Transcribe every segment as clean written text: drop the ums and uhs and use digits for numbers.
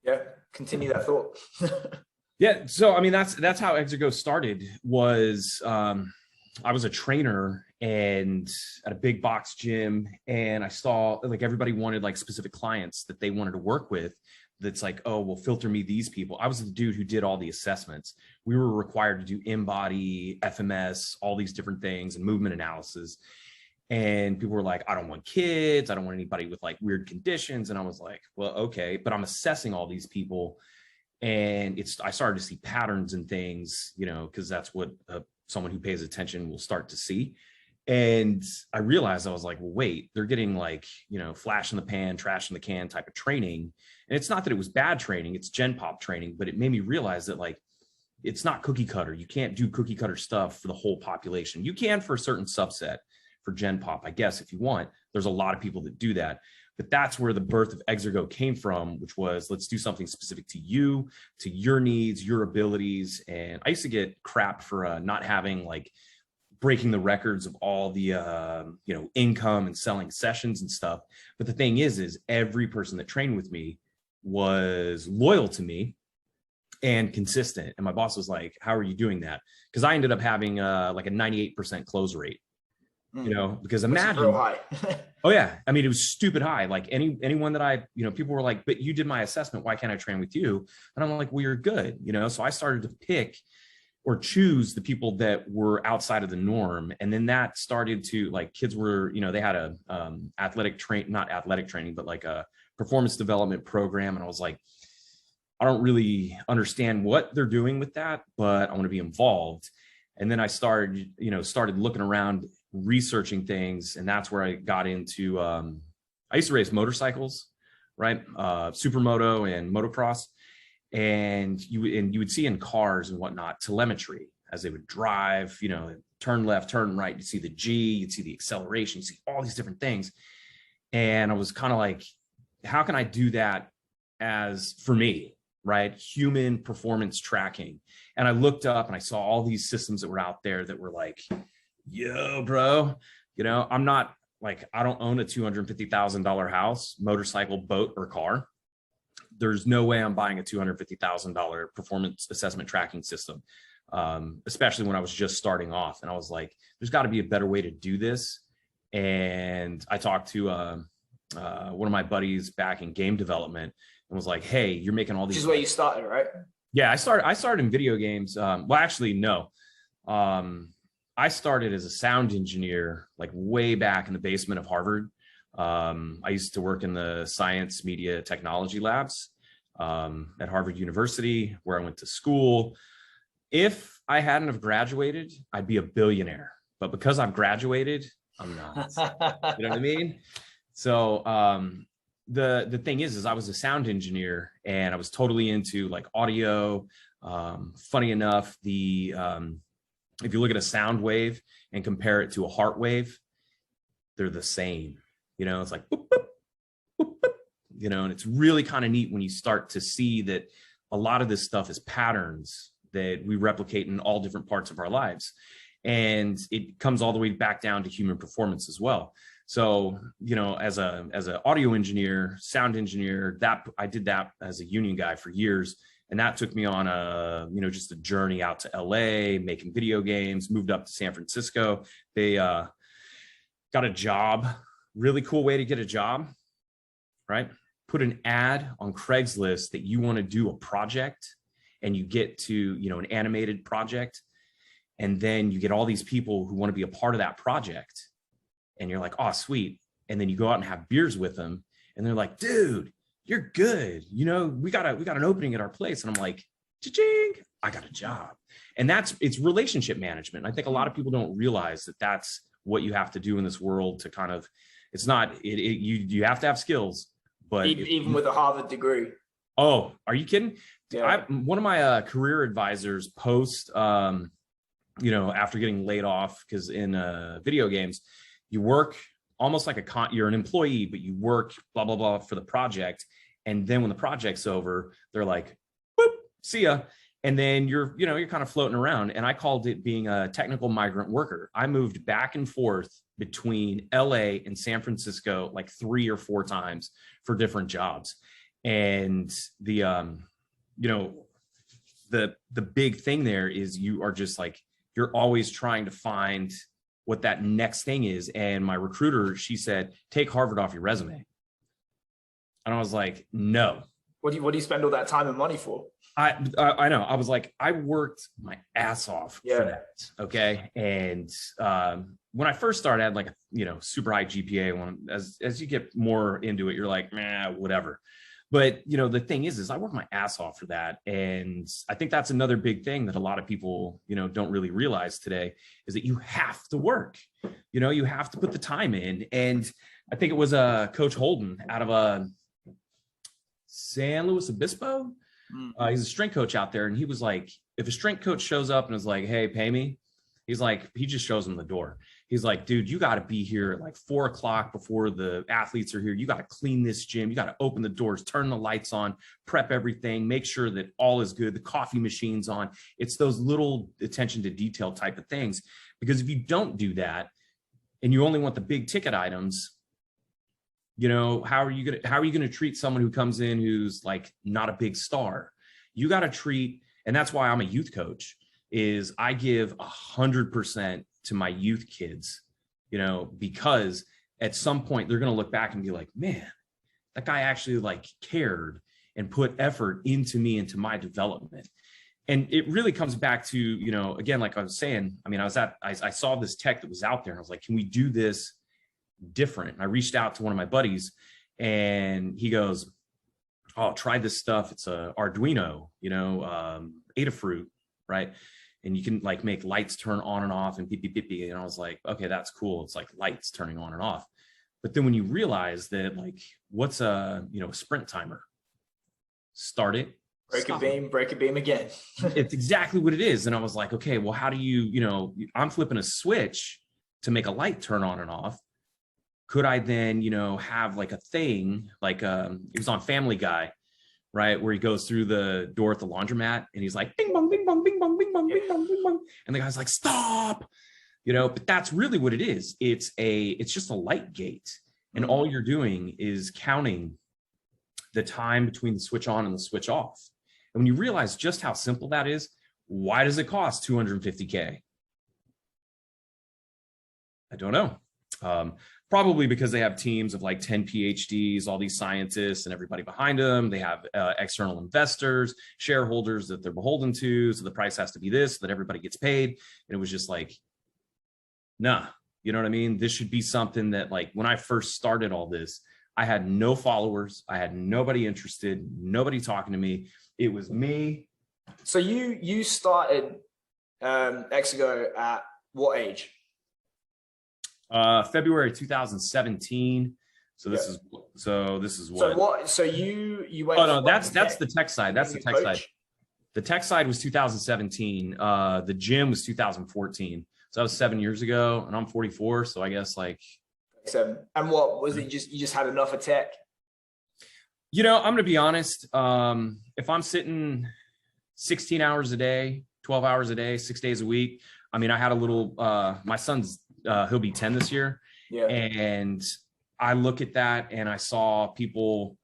Yeah, continue that thought. Yeah, so I mean that's how Exsurgo started. Was I was a trainer and at a big box gym, and I saw like everybody wanted like specific clients that they wanted to work with. That's like, oh, well, filter me these people. I was the dude who did all the assessments. We were required to do InBody, FMS, all these different things, and movement analysis. And people were like, I don't want kids. I don't want anybody with like weird conditions. And I was like, well, okay, but I'm assessing all these people. And I started to see patterns and things, you know, because that's what someone who pays attention will start to see. And I realized, I was like, well, wait, they're getting like, you know, flash in the pan, trash in the can type of training. And it's not that it was bad training, it's Gen Pop training, but it made me realize that like, it's not cookie cutter. You can't do cookie cutter stuff for the whole population. You can for a certain subset for Gen Pop, I guess, if you want. There's a lot of people that do that. But that's where the birth of Exsurgo came from, which was, let's do something specific to you, to your needs, your abilities. And I used to get crap for not having like breaking the records of all the you know, income and selling sessions and stuff. But the thing is every person that trained with me was loyal to me and consistent. And my boss was like, how are you doing that? Because I ended up having like a 98% close rate. You know, because imagine, real high. Oh yeah, I mean, it was stupid high. Like anyone that you know, people were like, but you did my assessment, why can't I train with you? And I'm like, well, you're good, you know. So I started to pick or choose the people that were outside of the norm, and then that started to, like, kids were, you know, they had a not athletic training, but like a performance development program, and I was like, I don't really understand what they're doing with that, but I want to be involved. And then I started looking around, researching things, and that's where I got into I used to race motorcycles, right? Supermoto and motocross, and you would see in cars and whatnot telemetry as they would drive, you know, turn left, turn right, you see the G, you'd see the acceleration, you see all these different things. And I was kind of like, how can I do that as for me, right? Human performance tracking. And I looked up and I saw all these systems that were out there that were like, yo, bro, you know, I'm not like, I don't own a $250,000 house, motorcycle, boat, or car. There's no way I'm buying a $250,000 performance assessment tracking system, especially when I was just starting off. And I was like, there's got to be a better way to do this. And I talked to one of my buddies back in game development and was like, hey, you're making all these. This is where you started, right? Yeah, I started in video games. Well, actually, no. I started as a sound engineer, like way back in the basement of Harvard. I used to work in the science, media, technology labs at Harvard University, where I went to school. If I hadn't have graduated, I'd be a billionaire. But because I've graduated, I'm not. You know what I mean? So the thing is I was a sound engineer, and I was totally into like audio. Funny enough, if you look at a sound wave and compare it to a heart wave, they're the same. You know, it's like, boop, boop, boop, boop, you know, and it's really kind of neat when you start to see that a lot of this stuff is patterns that we replicate in all different parts of our lives. And it comes all the way back down to human performance as well. So, you know, as an audio engineer, sound engineer, that I did that as a union guy for years. And that took me on just a journey out to LA, making video games, moved up to San Francisco. They got a job, really cool way to get a job, right? Put an ad on Craigslist that you want to do a project, and you get to, you know, an animated project. And then you get all these people who want to be a part of that project. And you're like, oh, sweet. And then you go out and have beers with them. And they're like, dude, you're good. You know, we got an opening at our place. And I'm like, cha-ching, I got a job. And it's relationship management. I think a lot of people don't realize that that's what you have to do in this world to kind of, it's not, you have to have skills, but even with a Harvard degree. Oh, are you kidding? Yeah. One of my career advisors post, you know, after getting laid off, because in video games, you work almost like you're an employee, but you work blah, blah, blah for the project. And then when the project's over, they're like, boop, see ya. And then you're kind of floating around. And I called it being a technical migrant worker. I moved back and forth between LA and San Francisco like 3 or 4 times for different jobs. And you know, the big thing there is you are just like, you're always trying to find what that next thing is. And my recruiter, she said, take Harvard off your resume. And I was like, no. What do you spend all that time and money for? I know. I was like, I worked my ass off for that. Okay. And when I first started, I had like a, you know, super high GPA. As you get more into it, you're like, nah, whatever. But, you know, the thing is I work my ass off for that. And I think that's another big thing that a lot of people, you know, don't really realize today is that you have to work, you know, you have to put the time in. And I think it was Coach Holden out of San Luis Obispo. He's a strength coach out there. And he was like, if a strength coach shows up and is like, hey, pay me, he's like, he just shows them the door. He's like, dude, you got to be here at like 4 o'clock before the athletes are here. You got to clean this gym. You got to open the doors, turn the lights on, prep everything, make sure that all is good. The coffee machine's on. It's those little attention to detail type of things. Because if you don't do that and you only want the big ticket items, you know, how are you going to treat someone who comes in who's like not a big star? You got to treat, and that's why I'm a youth coach, is I give 100% to my youth kids, you know, because at some point they're going to look back and be like, man, that guy actually like cared and put effort into me, into my development. And it really comes back to, you know, again, like I was saying, I mean, I saw this tech that was out there and I was like, can we do this different? And I reached out to one of my buddies and he goes, oh, try this stuff. It's a Arduino, you know, Adafruit, right? And you can like make lights turn on and off and beep, beep, beep, beep. And I was like, okay, that's cool. It's like lights turning on and off. But then when you realize that like, what's a sprint timer? Start it. Break a beam again. It's exactly what it is. And I was like, okay, well, how do you, I'm flipping a switch to make a light turn on and off. Could I then, have like a thing, like it was on Family Guy, right? Where he goes through the door at the laundromat and he's like, bing, bong, bing, bong, bing, bong, bing, bong, bing, bong, bing, bong. And the guy's like, stop, but that's really what it is. It's just a light gate. And all you're doing is counting the time between the switch on and the switch off. And when you realize just how simple that is, why does it cost $250K? I don't know. Probably because they have teams of like 10 PhDs, all these scientists and everybody behind them. They have external investors, shareholders that they're beholden to. So the price has to be this, so that everybody gets paid. And it was just like, nah, you know what I mean? This should be something that, like, when I first started all this, I had no followers. I had nobody interested, nobody talking to me. It was me. So you started Exsurgo at what age? February 2017. So this is what. So you went. Oh no, that's the tech side. That's the tech side. The tech side was 2017. The gym was 2014. So that was 7 years ago, and I'm 44. So I guess like 7. And what was it? You just had enough of tech? I'm going to be honest. If I'm sitting 16 hours a day, 12 hours a day, 6 days a week, I mean, I had a little, my son's, he'll be 10 this year. Yeah. And I look at that and I saw people,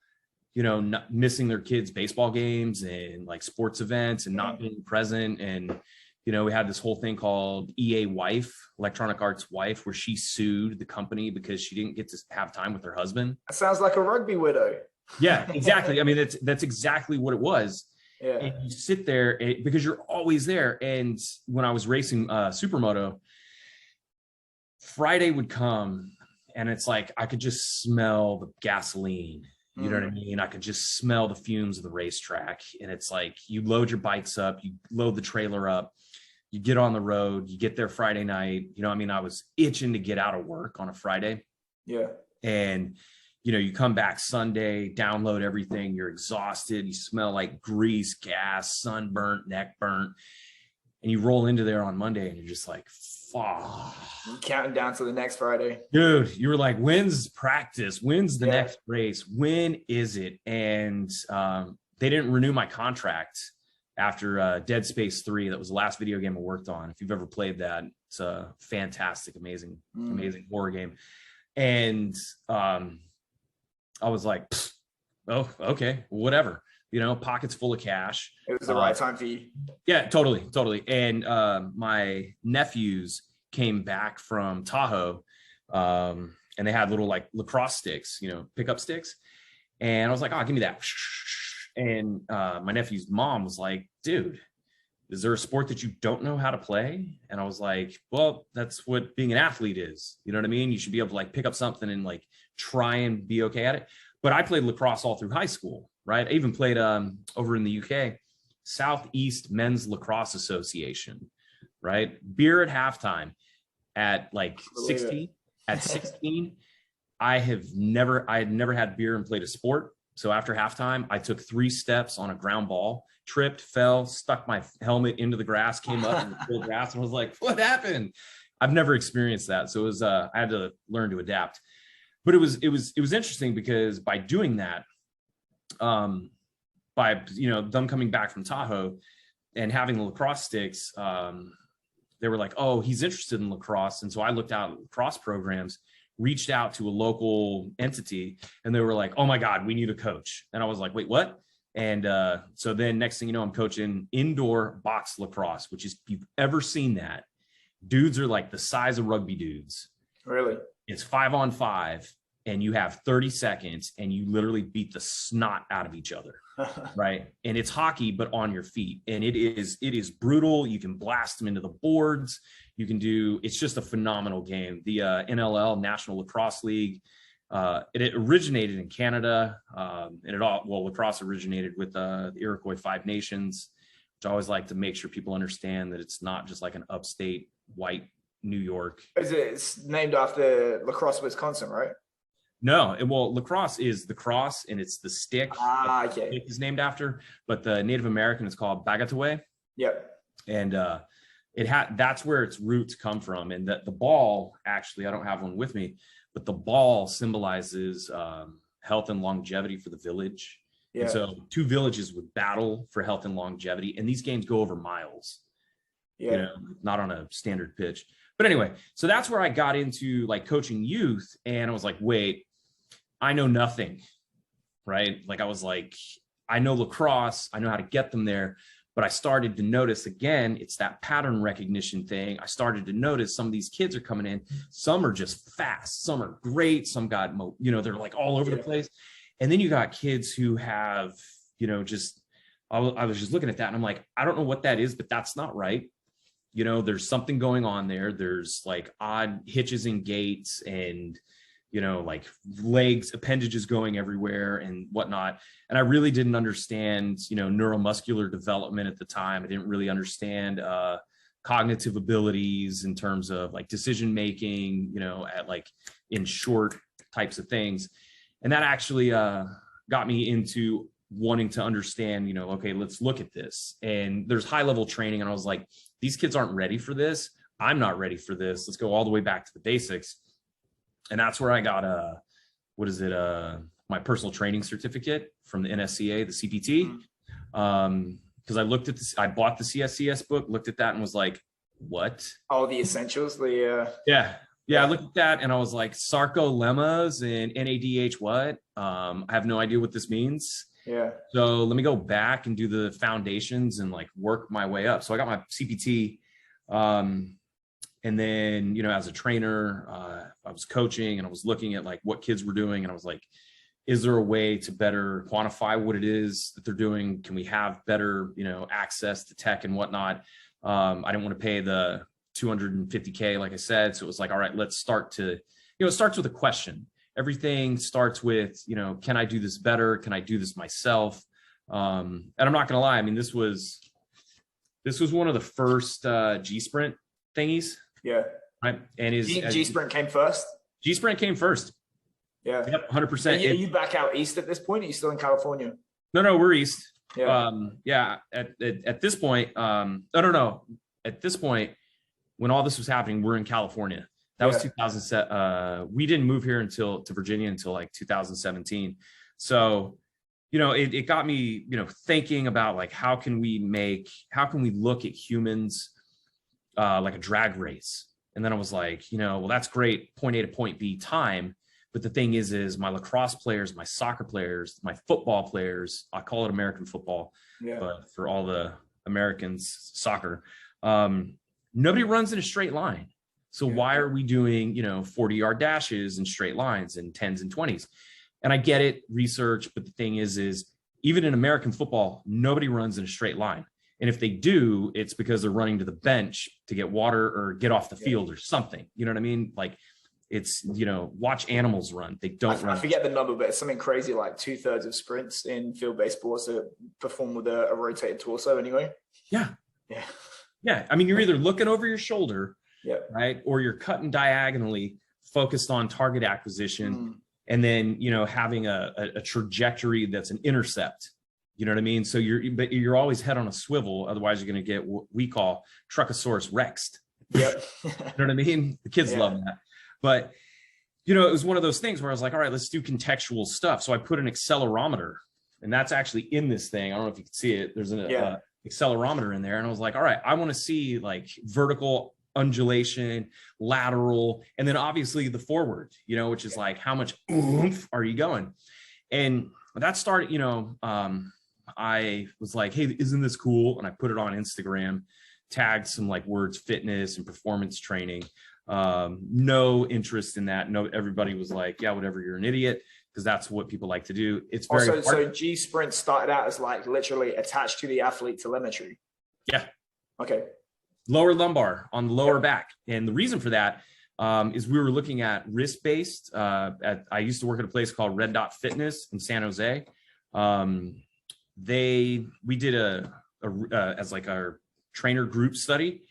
not missing their kids' baseball games and like sports events and not being present. And, we had this whole thing called EA Wife, Electronic Arts Wife, where she sued the company because she didn't get to have time with her husband. That sounds like a rugby widow. Yeah, exactly. I mean, that's exactly what it was. Yeah. And you sit there because you're always there. And when I was racing Supermoto, Friday would come and it's like, I could just smell the gasoline. You know what I mean? I could just smell the fumes of the racetrack. And it's like, you load your bikes up, you load the trailer up, you get on the road, you get there Friday night. I was itching to get out of work on a Friday. Yeah. And, you come back Sunday, download everything. You're exhausted. You smell like grease, gas, sunburnt, neck burnt. And you roll into there on Monday and you're just like, fuck. Counting down to the next Friday. Dude, you were like, when's practice? When's the next race? When is it? And they didn't renew my contract after Dead Space 3. That was the last video game I worked on. If you've ever played that, it's a fantastic, amazing horror game. And I was like, oh, okay, whatever, pockets full of cash. It was the right time for you. Yeah, totally. And my nephews came back from Tahoe, and they had little like lacrosse sticks, pickup sticks. And I was like, oh, give me that. And my nephew's mom was like, dude, is there a sport that you don't know how to play? And I was like, well, that's what being an athlete is. You know what I mean? You should be able to like pick up something and like try and be okay at it. But I played lacrosse all through high school, right? I even played over in the UK, Southeast Men's Lacrosse Association, right? Beer at halftime at like 16. At 16, I had never had beer and played a sport. So after halftime, I took 3 steps on a ground ball, tripped, fell, stuck my helmet into the grass, came up in the full grass, and was like, what happened? I've never experienced that. So it was I had to learn to adapt. But it was interesting because by doing that, by them coming back from Tahoe and having the lacrosse sticks, they were like, oh, he's interested in lacrosse. And so I looked out at lacrosse programs, reached out to a local entity, and they were like, oh my God, we need a coach. And I was like, wait, what? And so then next thing you know, I'm coaching indoor box lacrosse, which is, if you've ever seen that, dudes are like the size of rugby dudes. Really? It's 5-on-5, and you have 30 seconds, and you literally beat the snot out of each other. Right. And it's hockey, but on your feet. And it is brutal. You can blast them into the boards. It's just a phenomenal game. The NLL, National Lacrosse League, it originated in Canada. Lacrosse originated with the Iroquois Five Nations, which I always like to make sure people understand that it's not just like an upstate white New York. It's named after La Crosse, Wisconsin, right? No, lacrosse is the cross, and it's the stick. Okay. It is named after, but the Native American is called Bagataway. Yep. And that's where its roots come from. And the ball, actually, I don't have one with me, but the ball symbolizes health and longevity for the village. Yeah. And so 2 villages would battle for health and longevity, and these games go over miles. Yeah. Not on a standard pitch. But anyway, so that's where I got into like coaching youth, and I was like, wait, I know nothing, right? Like I was like, I know lacrosse, I know how to get them there, but I started to notice, again, it's that pattern recognition thing. I started to notice some of these kids are coming in, some are just fast, some are great, some got, they're like all over the place. And then you got kids who have, I was just looking at that and I'm like, I don't know what that is, but that's not right. There's something going on there. There's like odd hitches and gaits and, like legs, appendages going everywhere and whatnot. And I really didn't understand, neuromuscular development at the time. I didn't really understand cognitive abilities in terms of like decision-making, at like in short types of things. And that actually got me into wanting to understand, okay, let's look at this. And there's high-level training. And I was like, these kids aren't ready for this. I'm not ready for this. Let's go all the way back to the basics. And that's where I got my personal training certificate from the NSCA, the CPT. Because I looked at this, I bought the CSCS book, looked at that and was like, what? Oh, the essentials, Yeah, I looked at that and I was like, sarcolemmas and NADH what? I have no idea what this means. Yeah. So let me go back and do the foundations and like work my way up. So I got my CPT. And then, as a trainer, I was coaching and I was looking at like what kids were doing. And I was like, is there a way to better quantify what it is that they're doing? Can we have better, access to tech and whatnot? I didn't want to pay the $250K, like I said. So it was like, all right, let's start to, it starts with a question. Everything starts with, can I do this better? Can I do this myself? And I'm not going to lie. I mean, this was one of the first G-Sprint thingies. Yeah. Right. And G-Sprint came first? G-Sprint came first. Yeah. Yep, 100%. Are you back out east at this point? Are you still in California? No, we're east. Yeah. At this point, no. At this point, when all this was happening, we're in California. That was 2007. We didn't move here to Virginia until like 2017. So, it got me, thinking about like, how can we look at humans like a drag race? And then I was like, well, that's great. Point A to point B time. But the thing is my lacrosse players, my soccer players, my football players, I call it American football, but for all the Americans, soccer, nobody runs in a straight line. So why are we doing, 40-yard dashes and straight lines and 10s and 20s? And I get it, research, but the thing is even in American football, nobody runs in a straight line. And if they do, it's because they're running to the bench to get water or get off the field or something. You know what I mean? Like, it's, watch animals run. They don't run. I forget the number, but it's something crazy like 2/3 of sprints in field-based sports are performed with a rotated torso anyway. Yeah. I mean, you're either looking over your shoulder, right? Or you're cutting diagonally, focused on target acquisition, and then, having a trajectory that's an intercept. You know what I mean? So you're always head on a swivel. Otherwise, you're going to get what we call Truckosaurus Rex. Yep. You know what I mean? The kids love that. But, it was one of those things where I was like, all right, let's do contextual stuff. So I put an accelerometer, and that's actually in this thing. I don't know if you can see it. There's an accelerometer in there. And I was like, all right, I want to see like vertical undulation, lateral, and then obviously the forward, which is like, how much oomph are you going? And that started, I was like, hey, isn't this cool? And I put it on Instagram, tagged some like words, fitness and performance training. No interest in that. No, everybody was like, yeah, whatever, you're an idiot, because that's what people like to do. It's very hard. So G Sprint started out as like literally attached to the athlete telemetry. Yeah. Okay. Lower lumbar on the lower back. And the reason for that is we were looking at wrist-based. I used to work at a place called Red Dot Fitness in San Jose. We did as like our trainer group study.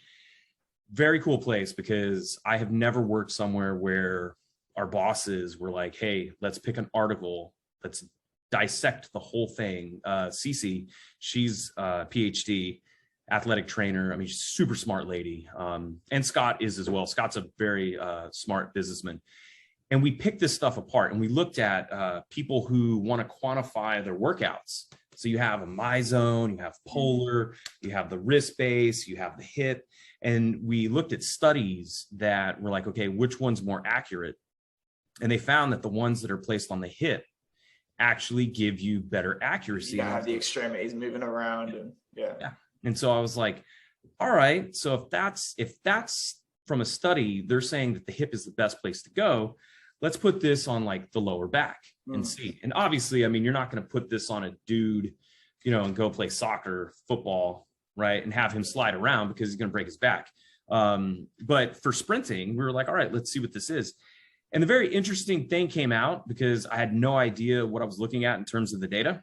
Very cool place, because I have never worked somewhere where our bosses were like, hey, let's pick an article, let's dissect the whole thing. Cece, she's a PhD athletic trainer. I mean, she's a super smart lady. And Scott is as well. Scott's a very smart businessman. And we picked this stuff apart, and we looked at people who want to quantify their workouts. So you have a MyZone, you have Polar, you have the wrist base, you have the hip. And we looked at studies that were like, okay, which one's more accurate? And they found that the ones that are placed on the hip actually give you better accuracy. You have the extremities moving around. And And so I was like, all right, so if that's from a study, they're saying that the hip is the best place to go. Let's put this on like the lower back and see. And obviously, I mean, you're not going to put this on a dude, and go play soccer, football, right, and have him slide around, because he's going to break his back. But for sprinting, we were like, all right, let's see what this is. And the very interesting thing came out, because I had no idea what I was looking at in terms of the data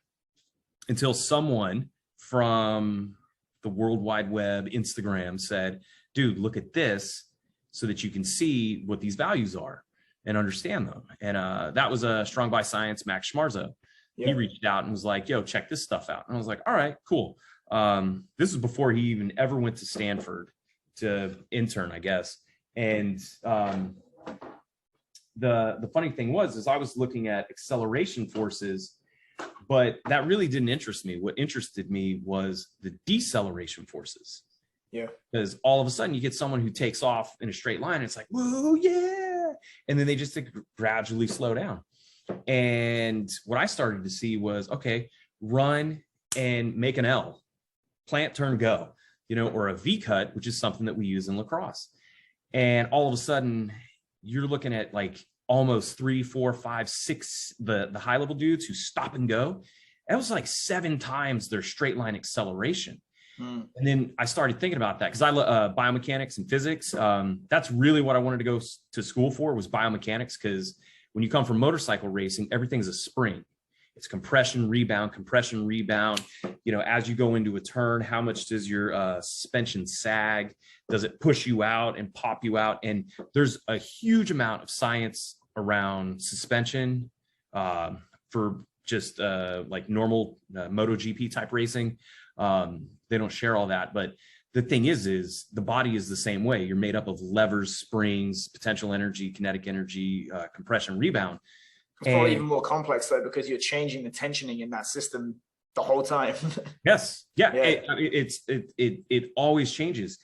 until someone from the World Wide Web, Instagram, said, dude, look at this so that you can see what these values are and understand them. And that was a Strong by Science, Max Schmarzo. He reached out and was like, yo, check this stuff out. And I was like, all right, cool. This is before he even ever went to Stanford to intern, I guess. And the funny thing was I was looking at acceleration forces, but that really didn't interest me. What interested me was the deceleration forces. Yeah. Because all of a sudden you get someone who takes off in a straight line, and it's like, whoa, yeah. And then they just gradually slow down. And what I started to see was, okay, run and make an L, plant, turn, go, or a V cut, which is something that we use in lacrosse. And all of a sudden you're looking at like almost 3, 4, 5, 6, the high level dudes who stop and go. That was like 7 times their straight line acceleration. And then I started thinking about that, because I love biomechanics and physics. That's really what I wanted to go to school for, was biomechanics, because when you come from motorcycle racing, everything's a spring. It's compression, rebound. As you go into a turn, how much does your suspension sag? Does it push you out and pop you out? And there's a huge amount of science around suspension for just like normal MotoGP type racing. They don't share all that, but the thing is the body is the same way. You're made up of levers, springs, potential energy, kinetic energy, compression, rebound. It's probably even more complex though, because you're changing the tensioning in that system the whole time. Yes. Yeah. It always changes.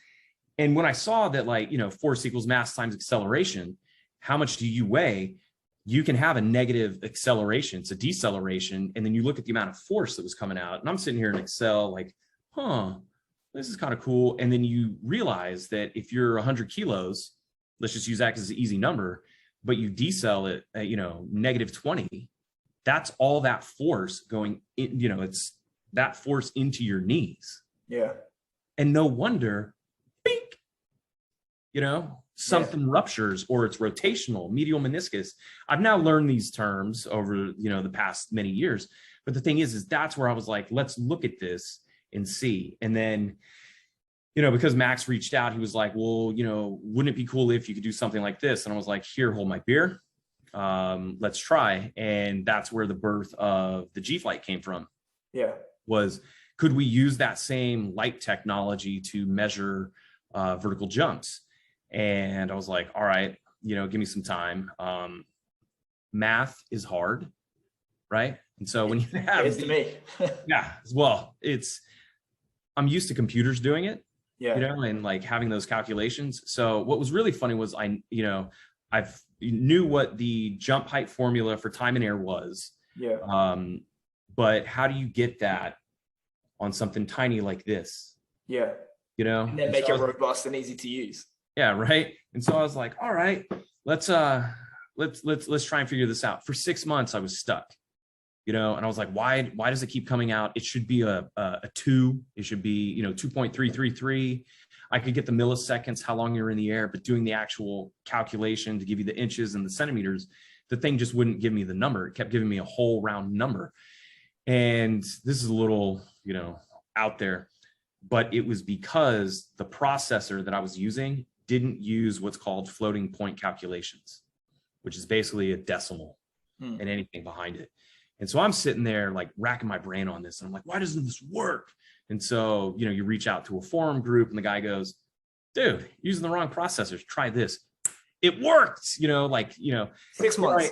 And when I saw that, like, force equals mass times acceleration, how much do you weigh? you can have a negative acceleration. It's a deceleration. And then you look at the amount of force that was coming out. And I'm sitting here in Excel like, this is kind of cool. And then you realize that if you're 100 kilos, let's just use that as an easy number, but you decel it at, negative 20, that's all that force going in, it's that force into your knees. Yeah. And no wonder, bink, something ruptures, or it's rotational, medial meniscus. I've now learned these terms over, the past many years. But the thing is that's where I was like, let's look at this and see. And then, because Max reached out, he was like, well, wouldn't it be cool if you could do something like this? And I was like, here, hold my beer. Let's try. And that's where the birth of the G-Flight came from. Yeah. Was, could we use that same light technology to measure vertical jumps? And I was like, all right, give me some time. Math is hard, right? And so when you have, it's to me. yeah, well, I'm used to computers doing it, yeah, and like having those calculations. So what was really funny was I knew what the jump height formula for time and air was. Yeah. But how do you get that on something tiny like this? Yeah. And then make it robust and easy to use. Yeah, right. And so I was like, all right, let's try and figure this out. For 6 months, I was stuck, and I was like, why does it keep coming out? It should be a 2. It should be, 2.333. I could get the milliseconds, how long you're in the air, but doing the actual calculation to give you the inches and the centimeters, the thing just wouldn't give me the number. It kept giving me a whole round number. And this is a little, out there, but it was because the processor that I was using didn't use what's called floating point calculations, which is basically a decimal and anything behind it. And so I'm sitting there like racking my brain on this. And I'm like, why doesn't this work? And so, you reach out to a forum group and the guy goes, dude, using the wrong processors, try this. It worked, 6 months. Right.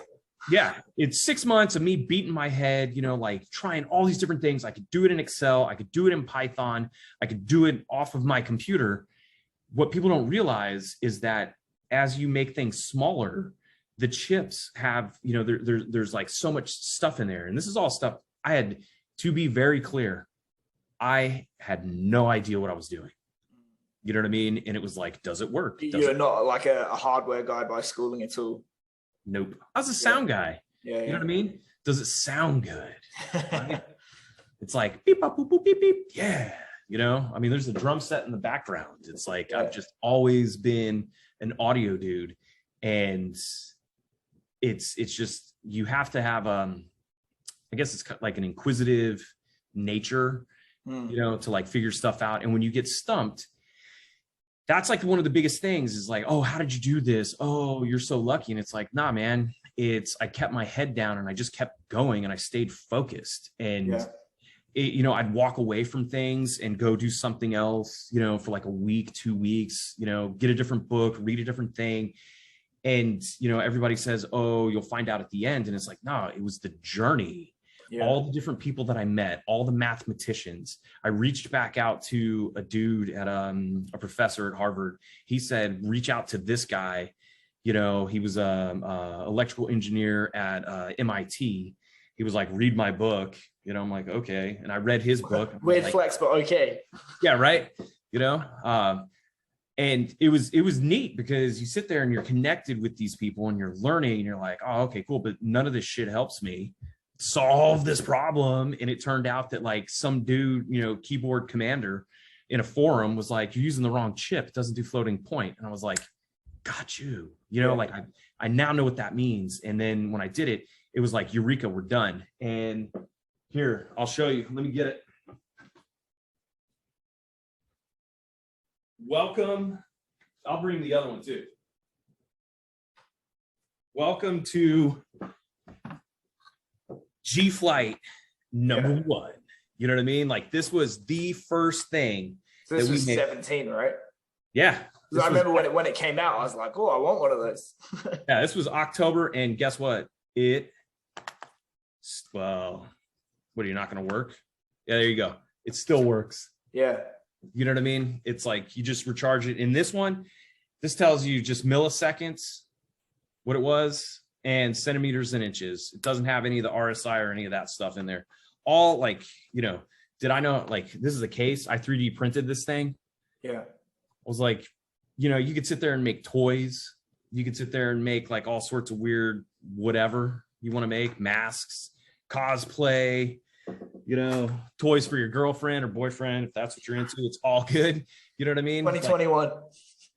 Yeah. It's 6 months of me beating my head, like trying all these different things. I could do it in Excel. I could do it in Python. I could do it off of my computer. What people don't realize is that as you make things smaller, the chips have, there's like so much stuff in there. And this is all stuff I had to be very clear. I had no idea what I was doing. You know what I mean? And it was like, does it work? You're not like a hardware guy by schooling at all. Nope. I was a sound guy. Yeah. You know what I mean? Does it sound good? Right? It's like beep, boop, boop, beep, beep. Yeah. There's a drum set in the background. It's like, I've just always been an audio dude. And it's just, you have to have, I guess it's like an inquisitive nature, to like figure stuff out. And when you get stumped, that's like one of the biggest things is like, oh, how did you do this? Oh, you're so lucky. And it's like, nah, man, I kept my head down and I just kept going and I stayed focused. And, I'd walk away from things and go do something else, for like a week, 2 weeks, get a different book, read a different thing. And, everybody says, oh, you'll find out at the end. And it's like, no, it was the journey. Yeah. All the different people that I met, all the mathematicians. I reached back out to a dude at a professor at Harvard. He said, reach out to this guy. He was a electrical engineer at MIT. He was like, read my book. I'm like, okay. And I read his book. Weird flex, but okay. Yeah, right. And it was neat because you sit there and you're connected with these people and you're learning and you're like, oh, okay, cool. But none of this shit helps me solve this problem. And it turned out that like some dude, keyboard commander in a forum was like, you're using the wrong chip. It doesn't do floating point. And I was like, got you, like I now know what that means. And then when I did it, it was like, Eureka, we're done. And here, I'll show you. Let me get it. Welcome. I'll bring the other one too. Welcome to G-Flight number 1. You know what I mean? Like this was the first thing. So this was 17, right? Yeah. I remember when it came out, I was like, oh, I want one of those. Yeah, this was October. And guess what? Well, what, are you not going to work? Yeah, there you go. It still works. Yeah. You know what I mean? It's like you just recharge it. In this one, this tells you just milliseconds, what it was. and centimeters and inches. It doesn't have any of the RSI or any of that stuff in there. All like, did I know like this is the case? I 3D printed this thing. Yeah. I was like, you could sit there and make toys. You could sit there and make like all sorts of weird whatever you want to make, masks, cosplay, toys for your girlfriend or boyfriend, if that's what you're into. It's all good. You know what I mean? 2021. Like,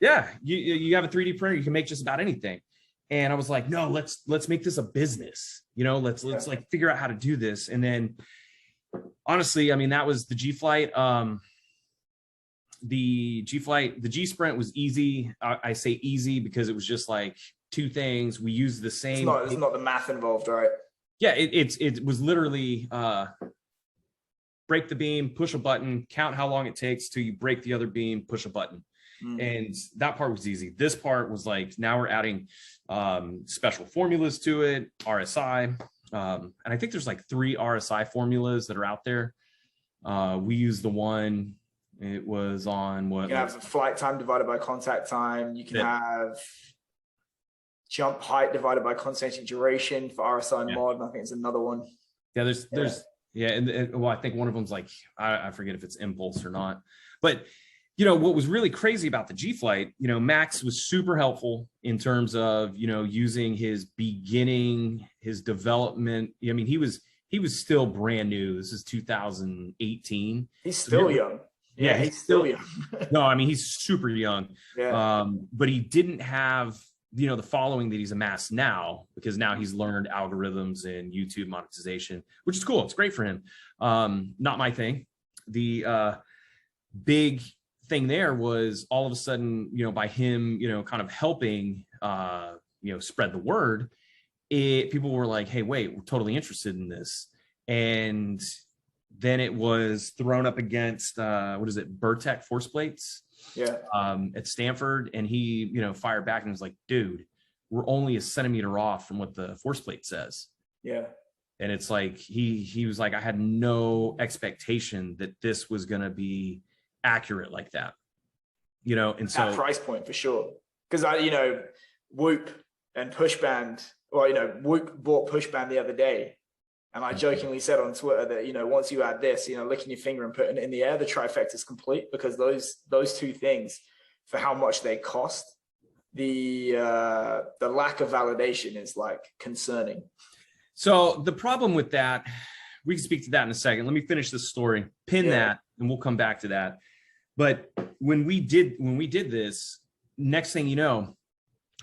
yeah, you have a 3D printer, you can make just about anything. And I was like, no, let's make this a business. Let's like figure out how to do this. And then honestly, I mean, that was the G Flight. The G Sprint was easy. I say easy because it was just like two things. We used the same. It's not the math involved, right? Yeah, it was literally break the beam, push a button, count how long it takes till you break the other beam, push a button. And that part was easy. This part was like, now we're adding special formulas to it, RSI. And I think there's like 3 RSI formulas that are out there. We used the one, it was on what? You can have flight time divided by contact time. You can have jump height divided by concentric duration for RSI mod. And I think it's another one. Yeah, and well, I think one of them's like, I forget if it's impulse or not. But what was really crazy about the G Flight, Max was super helpful in terms of, using his development. I mean, he was still brand new. This is 2018. He's still young. Yeah, he's still young. No, I mean, he's super young. Yeah. But he didn't have, the following that he's amassed now, because now he's learned algorithms and YouTube monetization, which is cool. It's great for him. Not my thing. The big thing there was all of a sudden, by him, kind of helping, spread the word, people were like, hey, wait, we're totally interested in this. And then it was thrown up against, Burtech force plates at Stanford. And he, fired back and was like, dude, we're only a centimeter off from what the force plate says. Yeah. And it's like, he was like, I had no expectation that this was going to be accurate like that, and so at price point for sure. Because Whoop and Pushband, Whoop bought Pushband the other day, and I jokingly said on Twitter that once you add this, licking your finger and putting it in the air, the trifecta is complete, because those two things, for how much they cost, the lack of validation is like concerning. So the problem with that, we can speak to that in a second. Let me finish this story, that, and we'll come back to that. But when we did this, next thing you know,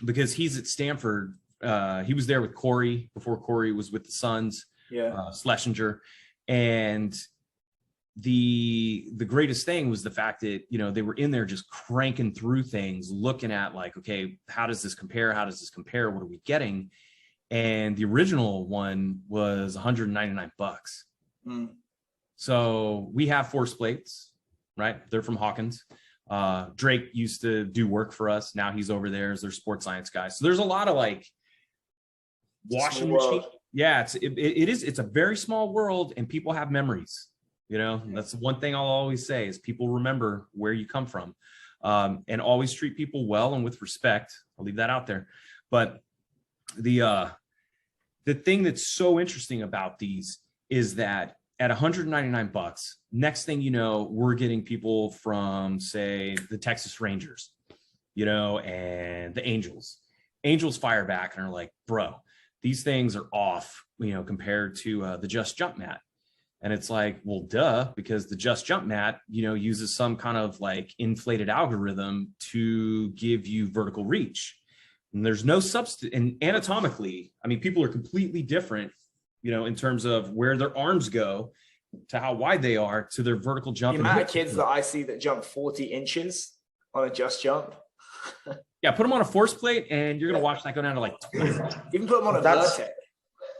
because he's at Stanford, he was there with Corey before Corey was with the Suns, Schlesinger. And the greatest thing was the fact that, they were in there just cranking through things, looking at like, okay, how does this compare? How does this compare? What are we getting? And the original one was $199. So we have force plates. Right, they're from Hawkins. Drake used to do work for us. Now he's over there as their sports science guy. So there's a lot of like washing machine. Yeah, it's a very small world, and people have memories. That's one thing I'll always say is people remember where you come from, and always treat people well and with respect. I'll leave that out there. But the thing that's so interesting about these is that at $199, next thing you know, we're getting people from, say, the Texas Rangers, and the Angels. Angels fire back and are like, bro, these things are off, compared to the Just Jump mat. And it's like, well, duh, because the Just Jump mat, uses some kind of like inflated algorithm to give you vertical reach. And there's no substitute. And anatomically, I mean, people are completely different, in terms of where their arms go to how wide they are to their vertical jump. The amount of kids that I see that jump 40 inches on a Just Jump. Yeah, put them on a force plate and you're going to watch that go down to like 20. Even put them on a Vertex.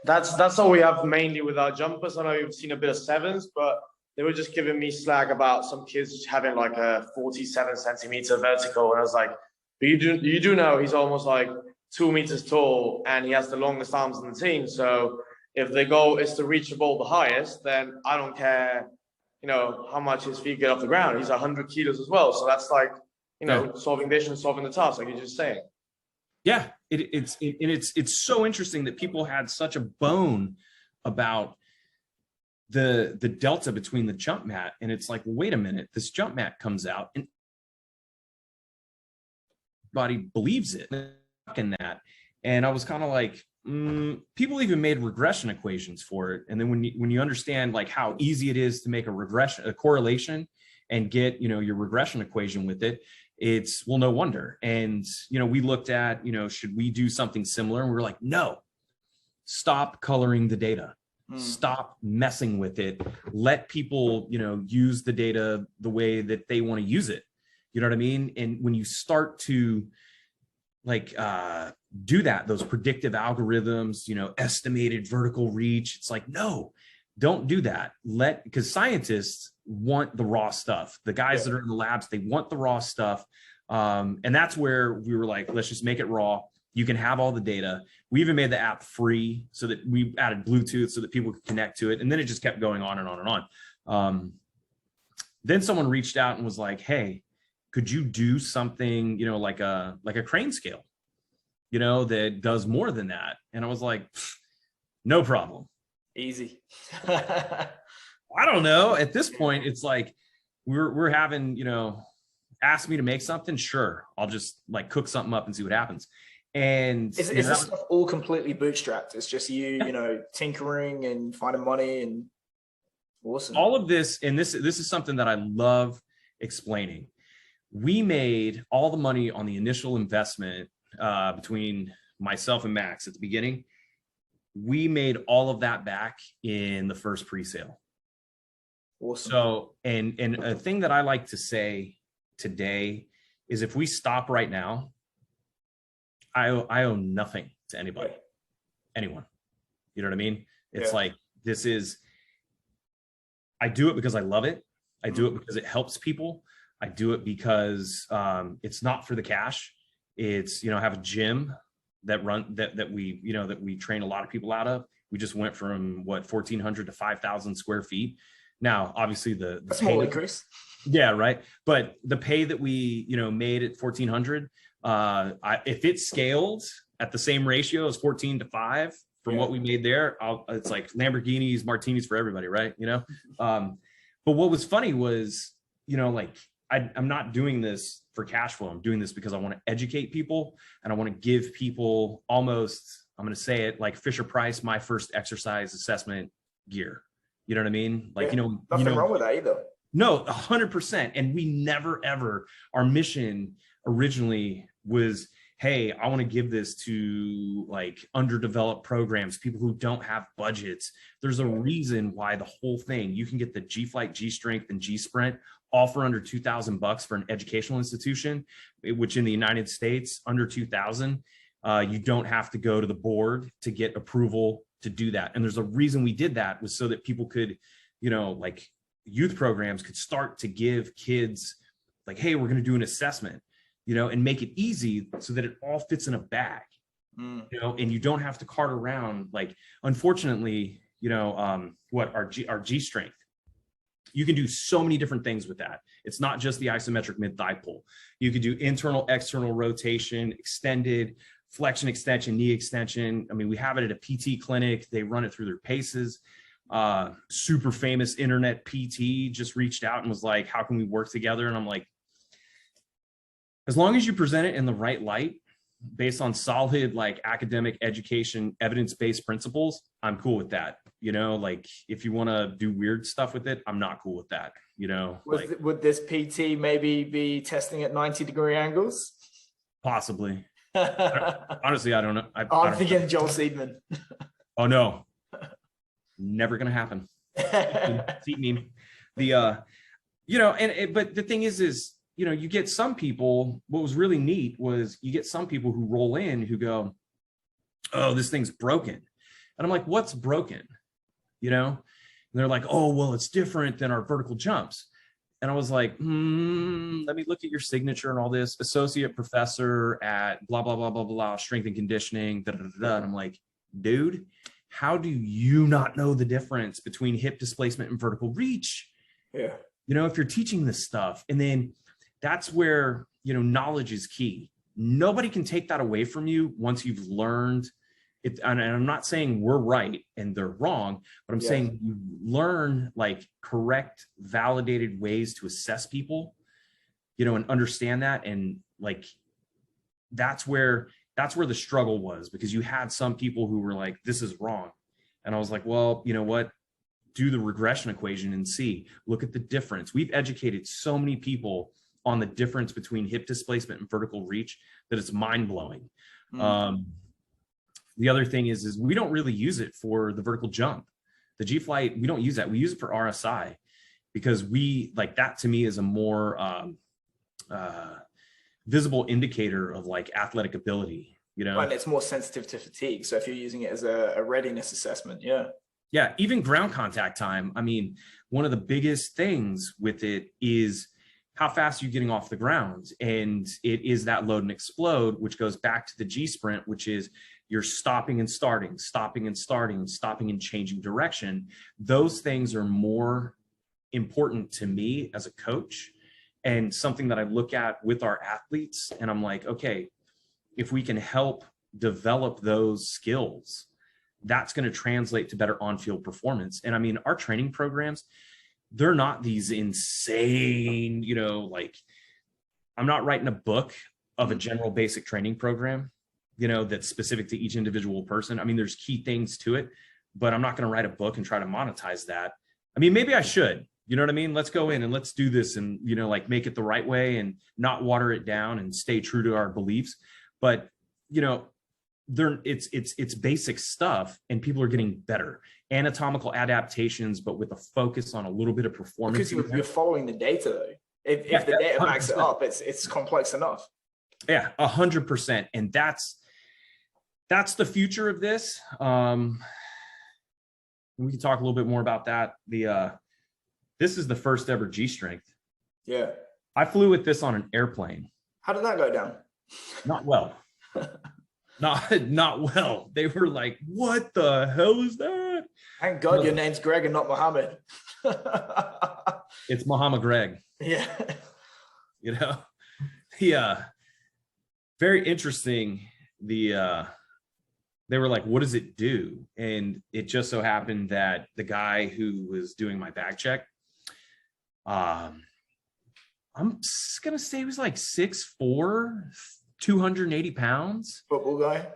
That's all we have mainly with our jumpers. I know you've seen a bit of sevens, but they were just giving me slag about some kids having like a 47 centimeter vertical. And I was like, but you do know he's almost like 2 meters tall and he has the longest arms in the team. So if the goal is to reach the ball the highest, then I don't care, how much his feet get off the ground. He's 100 kilos as well. So that's like, solving this and solving the task, like you're just saying. Yeah. It's so interesting that people had such a bone about the delta between the jump mat, and it's like, wait a minute, this jump mat comes out and everybody believes it in that. And I was kind of like, people even made regression equations for it. And then when you understand like how easy it is to make a correlation and get, your regression equation with it, it's, well, no wonder. And, we looked at, should we do something similar? And we were like, no, stop coloring the data. Stop messing with it. Let people, use the data the way that they want to use it. You know what I mean? And when you start to do that, those predictive algorithms, estimated vertical reach, it's like, no, don't do that. Because scientists want the raw stuff. The guys that are in the labs, they want the raw stuff. And that's where we were like, let's just make it raw. You can have all the data. We even made the app free so that we added Bluetooth so that people could connect to it. And then it just kept going on and on and on. Then someone reached out and was like, hey, could you do something, like a crane scale, that does more than that? And I was like, no problem. Easy. I don't know. At this point, it's like we're having, ask me to make something. Sure. I'll just cook something up and see what happens. And is this stuff all completely bootstrapped? It's just you, tinkering and finding money and awesome. All of this. And this is something that I love explaining. We made all the money on the initial investment between myself and Max at the beginning. We made all of that back in the first pre-sale. Awesome. So, and a thing that I like to say today is if we stop right now, I owe nothing to anybody, anyone. You know what I mean? It's like, I do it because I love it. I do it because it helps people. I do it because it's not for the cash. It's, I have a gym that we train a lot of people out of. We just went from 1,400 to 5,000 square feet. Now, obviously the small increase. Yeah, right. But the pay that we, made at 1,400, if it scaled at the same ratio as 14 to 5 from what we made there, it's like Lamborghinis, martinis for everybody, right? But what was funny was, I'm not doing this for cash flow. I'm doing this because I want to educate people and I want to give people almost, I'm going to say it like Fisher Price, my first exercise assessment gear. You know what I mean? Nothing wrong with that either. No, 100%. And we never, ever, our mission originally was, hey, I want to give this to underdeveloped programs, people who don't have budgets. There's a reason why the whole thing, you can get the G Flight, G Strength, and G Sprint all for under $2,000 for an educational institution, which in the United States, under 2,000, you don't have to go to the board to get approval to do that. And there's a reason we did that, was so that people could, youth programs could start to give kids hey, we're going to do an assessment, and make it easy so that it all fits in a bag, and you don't have to cart around. Unfortunately, our G Strength, you can do so many different things with that. It's not just the isometric mid thigh pull. You could do internal, external rotation, extended, flexion extension, knee extension. I mean, we have it at a PT clinic. They run it through their paces. Super famous internet PT just reached out and was like, how can we work together? And I'm like, as long as you present it in the right light, based on solid academic education, evidence-based principles, I'm cool with that. If you want to do weird stuff with it, I'm not cool with that. Would this PT maybe be testing at 90-degree angles? Possibly. Honestly, I don't know. I'm thinking Joel Seedman. Oh no, never gonna happen. Seat meme. But the thing is, you get some people. What was really neat was you get some people who roll in who go, "Oh, this thing's broken," and I'm like, "What's broken?" And they're like, "Oh, well, it's different than our vertical jumps." And I was like, let me look at your signature and all this. Associate professor at blah, blah, blah, blah, blah, strength and conditioning, da, da, da, da. And I'm like, dude, how do you not know the difference between hip displacement and vertical reach? Yeah. If you're teaching this stuff. And then that's where, knowledge is key. nobody can take that away from you once you've learned it. And I'm not saying we're right and they're wrong, but I'm saying you learn like correct, validated ways to assess people, you know, and understand that. And like, that's where the struggle was, because you had some people who were like, this is wrong. And I was like, well, you know what? Do the regression equation and see, look at the difference. We've educated so many people on the difference between hip displacement and vertical reach that it's mind blowing. The other thing is we don't really use it for the vertical jump. The G flight, we don't use that. We use it for RSI, because we like that, to me, is a more visible indicator of like athletic ability, you know. And it's more sensitive to fatigue. So if you're using it as a readiness assessment, yeah, even ground contact time. I mean, one of the biggest things with it is how fast you're getting off the ground. And it is that load and explode, which goes back to the G sprint, which is you're stopping and starting, stopping and starting, stopping and changing direction. Those things are more important to me as a coach, and something that I look at with our athletes. And I'm like, okay, if we can help develop those skills, that's going to translate to better on-field performance. And I mean, our training programs, they're not these insane, you know, like I'm not writing a book of a general basic training program, you know, that's specific to each individual person. I mean, there's key things to it, but I'm not going to write a book and try to monetize that. I mean, maybe I should, you know what I mean? Let's go in and let's do this and, you know, like make it the right way and not water it down and stay true to our beliefs. But, you know, it's basic stuff, and people are getting better. Anatomical adaptations, but with a focus on a little bit of performance. Because you're following the data though. If the data backs it up, it's complex enough. Yeah, 100%. And that's the future of this. We can talk a little bit more about that. This is the first ever G strength. Yeah. I flew with this on an airplane. How did that go down? Not well. Not well. They were like, what the hell is that? Thank God your name's Greg and not Mohammed. It's Muhammad Greg. Yeah. You know? Yeah. Very interesting. They were like, what does it do? And it just so happened that the guy who was doing my bag check, I'm going to say he was like 6'4", 280 pounds. Football guy.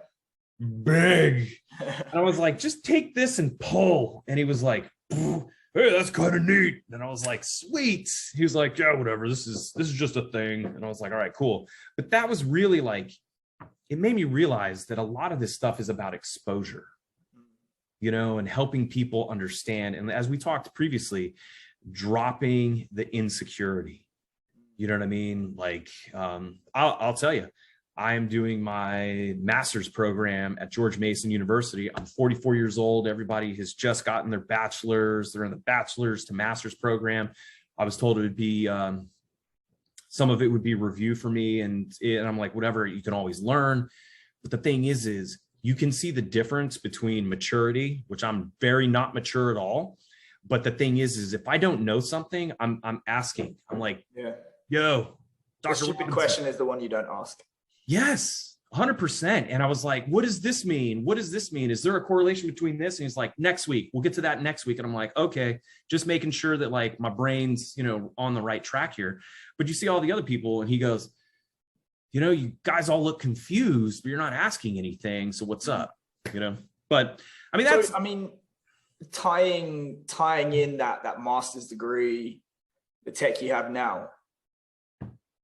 Big. And I was like, just take this and pull. And he was like, hey, that's kind of neat. And I was like, sweet. He was like, yeah, whatever. This is just a thing. And I was like, all right, cool. But that was really like, it made me realize that a lot of this stuff is about exposure, you know, and helping people understand. And as we talked previously, dropping the insecurity, you know what I mean? Like, I'll tell you, I am doing my master's program at George Mason University. I'm 44 years old. Everybody has just gotten their bachelor's. They're in the bachelor's to master's program. I was told it would be, some of it would be review for me. And I'm like, whatever, you can always learn. But the thing is you can see the difference between maturity, which I'm very not mature at all. But the thing is if I don't know something, I'm asking. I'm like, yo, Dr. The stupid question is the one you don't ask. Yes, 100%. And I was like, what does this mean? What does this mean? Is there a correlation between this? And he's like, next week, we'll get to that next week. And I'm like, okay, just making sure that like my brain's, you know, on the right track here. But you see all the other people, and he goes, you know, you guys all look confused, but you're not asking anything. So what's up? You know, but I mean, that's, so, I mean, tying in that master's degree, the tech you have now,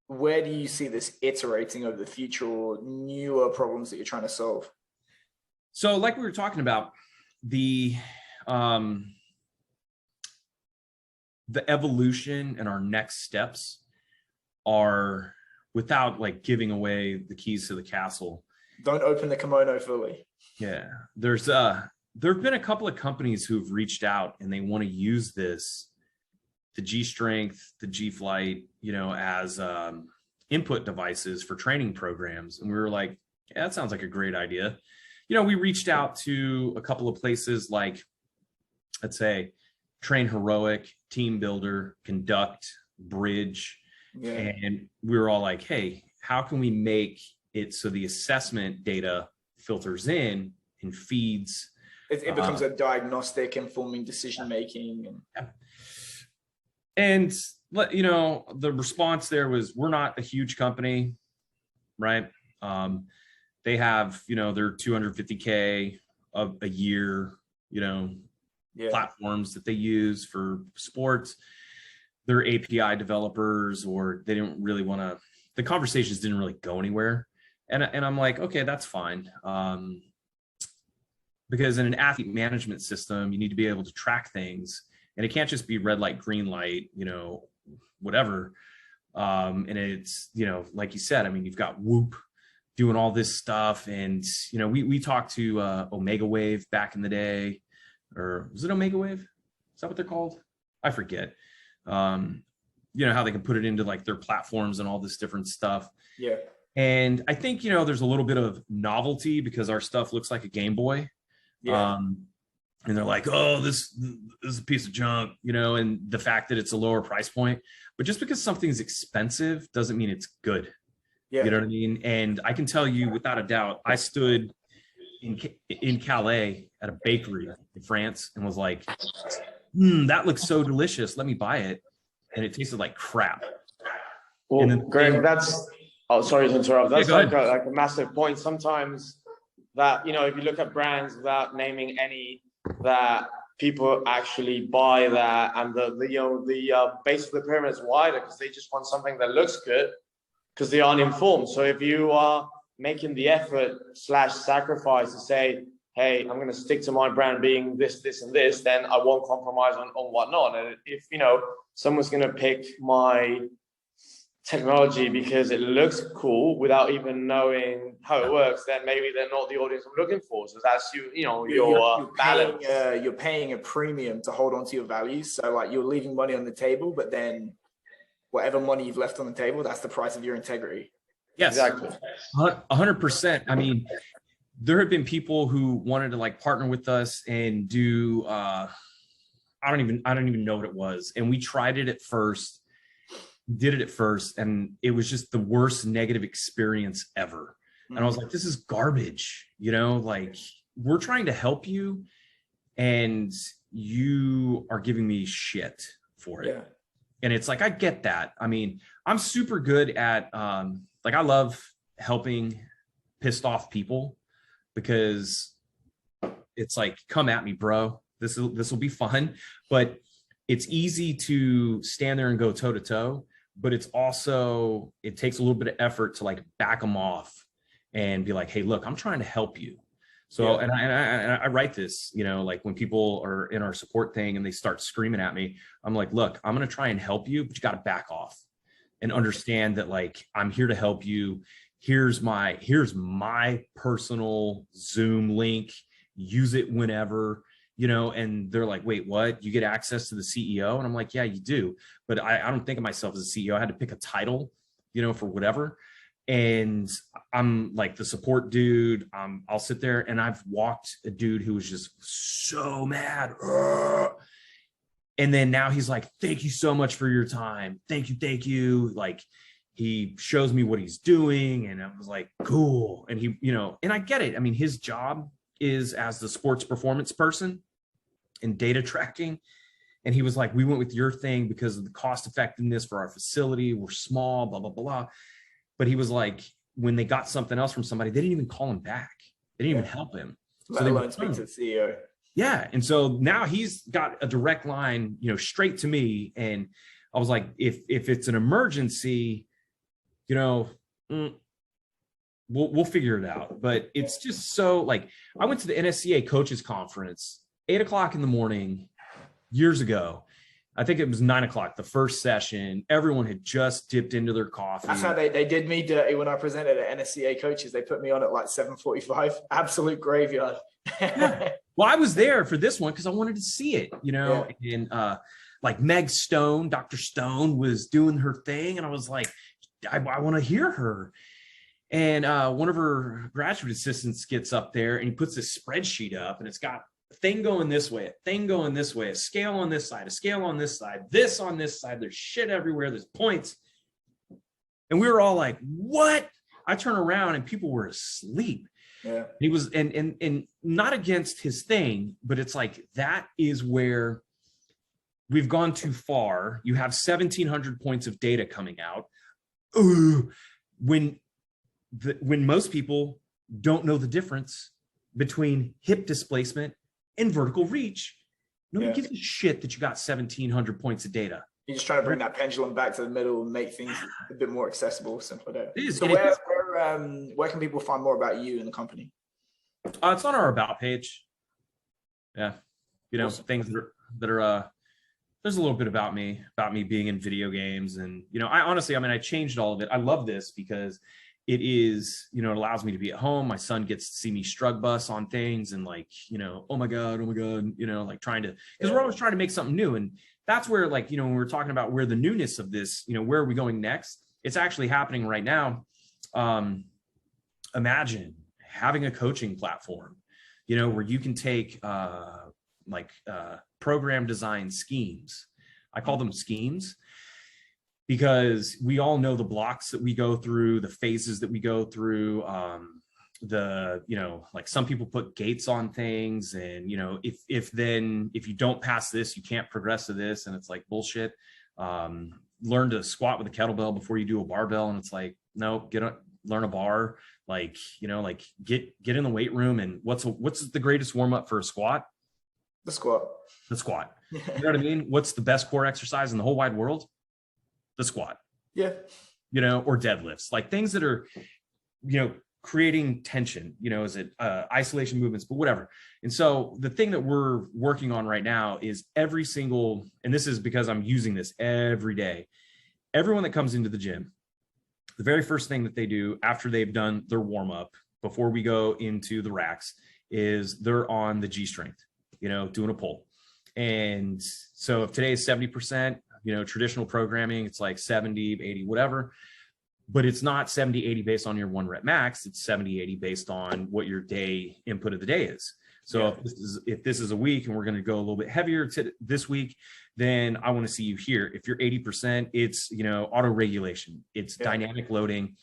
where do you see this iterating over the future or newer problems that you're trying to solve? So like we were talking about, the evolution and our next steps are, without like giving away the keys to the castle. Don't open the kimono fully. Yeah. There's there've been a couple of companies who've reached out and they want to use this, the G strength, the G flight, you know, as input devices for training programs. And we were like, yeah, that sounds like a great idea. You know, we reached out to a couple of places like, let's say, Train Heroic, Team Builder, Conduct, Bridge. Yeah. And we were all like, hey, how can we make so the assessment data filters in and feeds. It becomes a diagnostic informing decision making. And you know, the response there was, we're not a huge company, right? They have, you know, their 250K of a year, you know, platforms that they use for sports. They're API developers, or they didn't really want to, the conversations didn't really go anywhere. And I'm like, okay, that's fine. Because in an athlete management system, you need to be able to track things, and it can't just be red light, green light, you know, whatever. And it's, you know, like you said, I mean, you've got Whoop doing all this stuff. And, you know, we talked to Omega Wave back in the day, or was it Omega Wave? Is that what they're called? I forget. You know, how they can put it into like their platforms and all this different stuff. Yeah. And I think, you know, there's a little bit of novelty because our stuff looks like a Game Boy. Yeah. And they're like, oh, this is a piece of junk, you know, and the fact that it's a lower price point. But just because something's expensive doesn't mean it's good. Yeah. You know what I mean? And I can tell you without a doubt, I stood in Calais at a bakery in France and was like, that looks so delicious. Let me buy it. And it tasted like crap. Well, and then, Greg, sorry to interrupt. That's yeah, like a massive point. Sometimes that, you know, if you look at brands without naming any, that people actually buy that, and the base of the pyramid is wider because they just want something that looks good because they aren't informed. So if you are making the effort / sacrifice to say, hey, I'm going to stick to my brand being this, this, and this, then I won't compromise on whatnot. And if, you know, someone's going to pick my technology because it looks cool without even knowing how it works, then maybe they're not the audience I'm looking for. So that's your balance. You're paying a premium to hold on to your values. So like you're leaving money on the table, but then whatever money you've left on the table, that's the price of your integrity. Yes, exactly. 100%. I mean, there have been people who wanted to like partner with us and do, I don't even know what it was. And we tried it at first, and it was just the worst negative experience ever. And I was like, this is garbage, you know, like we're trying to help you and you are giving me shit for it. Yeah. And it's like, I get that. I mean, I'm super good at, like, I love helping pissed off people because it's like, come at me, bro. This will be fun. But it's easy to stand there and go toe to toe. But it's also, it takes a little bit of effort to like back them off and be like, hey, look, I'm trying to help you. So, and I write this, you know, like when people are in our support thing and they start screaming at me, I'm like, look, I'm going to try and help you, but you got to back off and understand that like, I'm here to help you. Here's my personal Zoom link, use it whenever, you know. And they're like, wait, what? You get access to the CEO? And I'm like, yeah, you do. But I don't think of myself as a CEO. I had to pick a title, you know, for whatever. And I'm like the support dude. I'll sit there, and I've walked a dude who was just so mad. And then now he's like, thank you so much for your time. Thank you. Like, he shows me what he's doing. And I was like, cool. And he, you know, and I get it. I mean, his job is as the sports performance person and data tracking. And he was like, we went with your thing because of the cost effectiveness for our facility. We're small, blah, blah, blah. But he was like, when they got something else from somebody, they didn't even call him back. They didn't even help him. Let alone speak to the CEO. Yeah. And so now he's got a direct line, you know, straight to me. And I was like, if it's an emergency, you know, we'll figure it out. But it's just so like, I went to the NSCA coaches conference, 8:00 in the morning years ago. I think it was 9:00, the first session. Everyone had just dipped into their coffee. That's how they did me dirty when I presented at NSCA coaches. They put me on at like 7:45. Absolute graveyard. Yeah. Well, I was there for this one because I wanted to see it, you know. Yeah. And like Meg Stone, Dr. Stone was doing her thing, and I was like, I want to hear her. And one of her graduate assistants gets up there and he puts this spreadsheet up, and it's got a thing going this way, a thing going this way, a scale on this side, a scale on this side, this on this side. There's shit everywhere. There's points. And we were all like, what? I turn around and people were asleep. Yeah. He was, and not against his thing, but it's like, that is where we've gone too far. You have 1,700 points of data coming out. Ooh, when most people don't know the difference between hip displacement and vertical reach. Nobody gives a shit that you got 1,700 points of data. You're just trying to bring that pendulum back to the middle and make things a bit more accessible, simpler there. It is. So where can people find more about you and the company? It's on our about page. Yeah, you know, Awesome. things that are there's a little bit about me being in video games, and you know, I changed all of it. I love this because it is, you know, it allows me to be at home. My son gets to see me strug bus on things and like, you know, oh my God, you know, like trying to, because we're always trying to make something new. And that's where, like, you know, when we're talking about where the newness of this, you know, where are we going next? It's actually happening right now. Imagine having a coaching platform, you know, where you can take program design schemes. I call them schemes, because we all know the blocks that we go through, the phases that we go through, you know, like some people put gates on things, and, you know, if you don't pass this, you can't progress to this. And it's like bullshit. Learn to squat with a kettlebell before you do a barbell. And it's like, no, learn a bar, like, you know, like get in the weight room. And what's the greatest warm up for a squat? The squat. The squat. You know what I mean? What's the best core exercise in the whole wide world? The squat. Yeah. You know, or deadlifts, like things that are, you know, creating tension, you know, is it isolation movements, but whatever. And so the thing that we're working on right now is every single, and this is because I'm using this every day, everyone that comes into the gym, the very first thing that they do after they've done their warm up, before we go into the racks, is they're on the G strength, you know, doing a pull. And so if today is 70%, you know, traditional programming, it's like 70, 80, whatever, but it's not 70, 80 based on your 1 rep max. It's 70, 80 based on what your day input of the day is. So if this is a week and we're going to go a little bit heavier this week, then I want to see you here. If you're 80%, it's, you know, auto regulation. It's dynamic loading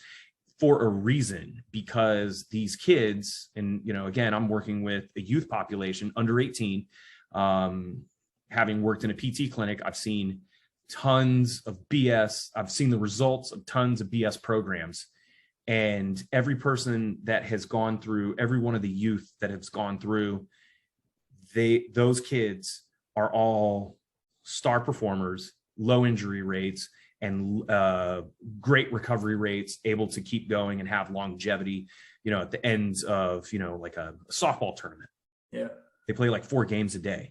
for a reason, because these kids, and, you know, again, I'm working with a youth population under 18. Having worked in a PT clinic, I've seen tons of BS. I've seen the results of tons of BS programs. And every person that has gone through, every one of the youth that has gone through, those kids are all star performers, low injury rates, and great recovery rates, able to keep going and have longevity, you know, at the ends of, you know, like a softball tournament. Yeah. They play like 4 games a day,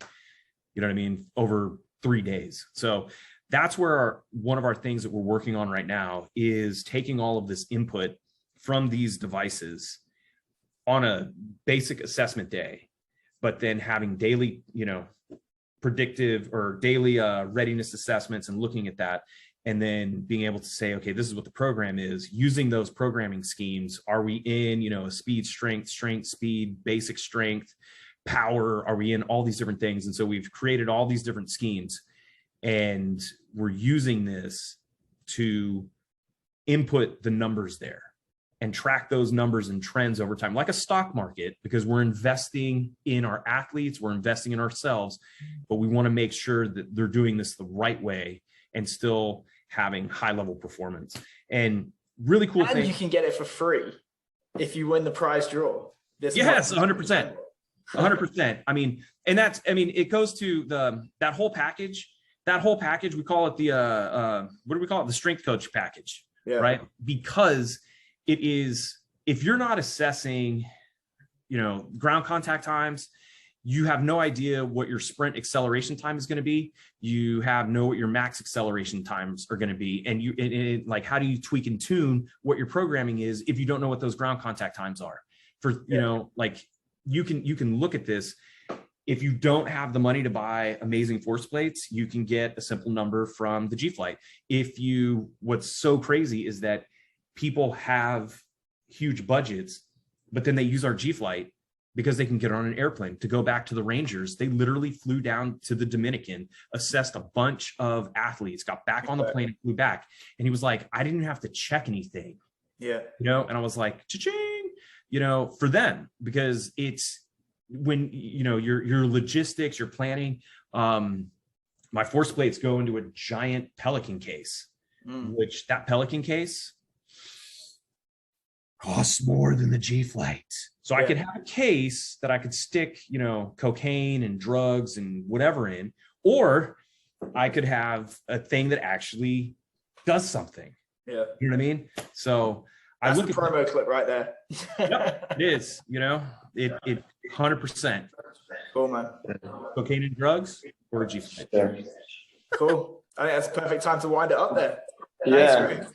you know what I mean, over 3 days. So that's where one of our things that we're working on right now is taking all of this input from these devices on a basic assessment day, but then having daily, you know, predictive or daily readiness assessments and looking at that, and then being able to say, okay, this is what the program is. Using those programming schemes, are we in, you know, speed, strength, speed, basic strength, power? Are we in all these different things? And so we've created all these different schemes, and we're using this to input the numbers there and track those numbers and trends over time, like a stock market, because we're investing in our athletes, we're investing in ourselves, but we want to make sure that they're doing this the right way and still having high level performance. And really cool thing, you can get it for free if you win the prize draw. Yes, 100%. 100%. I mean, and that's, I mean, it goes to that whole package, we call it the, what do we call it? The strength coach package, right? Because it is, if you're not assessing, you know, ground contact times, you have no idea what your sprint acceleration time is going to be. You have know what your max acceleration times are going to be. And like, how do you tweak and tune what your programming is if you don't know what those ground contact times are? For, you know, like you can look at this. If you don't have the money to buy amazing force plates, you can get a simple number from the G-Flight. What's so crazy is that people have huge budgets, but then they use our G-Flight because they can get on an airplane. To go back to the Rangers, they literally flew down to the Dominican, assessed a bunch of athletes, got back on the plane and flew back. And he was like, I didn't have to check anything. Yeah. You know, and I was like, cha-ching, you know, for them, because it's when, you know, your logistics, your planning, my force plates go into a giant Pelican case, which that Pelican case costs more than the G Flight. So I could have a case that I could stick, you know, cocaine and drugs and whatever in, or I could have a thing that actually does something. Yeah. You know what I mean? So that's I look the promo clip right there. Yep, it is, you know, it 100%. Cool, man. Cocaine and drugs or a G Flight. Yeah. Cool. I think that's a perfect time to wind it up there. Yeah. Thanks, Greg.